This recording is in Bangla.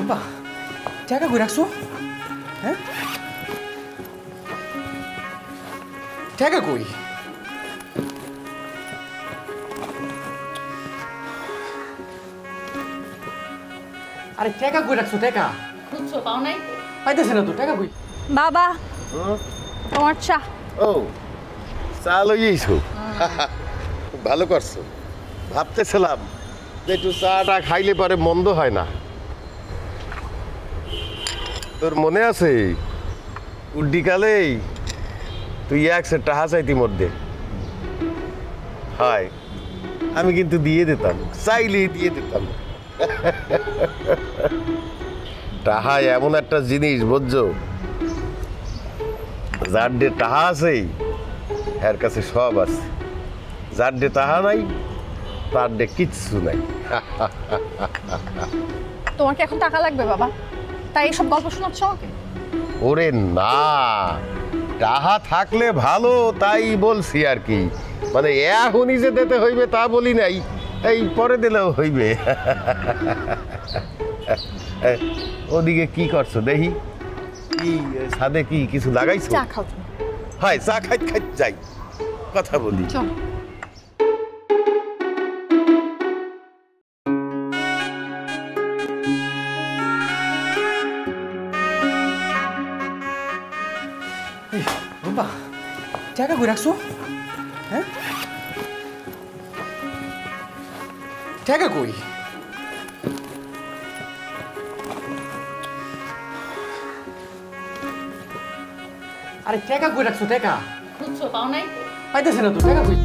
রুম্পা টাকা কই রাখছো? হ্যাঁ টাকা কই? আরে টাকা কই রাখছো? টাকা বুঝছো পাও নাই? পাইতেছে না তো, টাকা কই? বাবা তোমার চা। ও চা লইয়েছো, ভালো করছো। ভাবতেছিলাম যে একটু চাটা খাইলে পরে মন্দ হয় না। তোর মনে আছে উড্ডিকালেই তুই একশো টাকা চাইতি মধ্যে? হয় আমি কিন্তু দিয়ে দিতাম, চাইলেই দিয়ে দিতাম। টাহা এমন একটা জিনিস বুঝছো, যার ডে টাহা আছে এর কাছে সব আছে, যার ডে টাহা নাই তার ডে কিচ্ছু নাই। তোমার কি এখন টাকা লাগবে বাবা, তাই এইসব গল্প শোনাচ্ছ আমাকে? ওরে না, টাহা থাকলে ভালো তাই বলছি আর কি, মানে এখনই যে দিতে হইবে তা বলি নাই, এই পরে দিলেও হইবে। ওদিকে কি করছো দেখি, কি ছাদে কি কিছু লাগাইছো? চা খাও তুমি। হয় চা খাইতে খাইতে যাই, কথা বলি। চল। রুম্পা টাকা কই রাখছো? হ্যাঁ টাকা কই? আরে টাকা কই রাখছো? টাকা বুঝছো পাও নাই? পাইতেছে না তো, টাকা কই?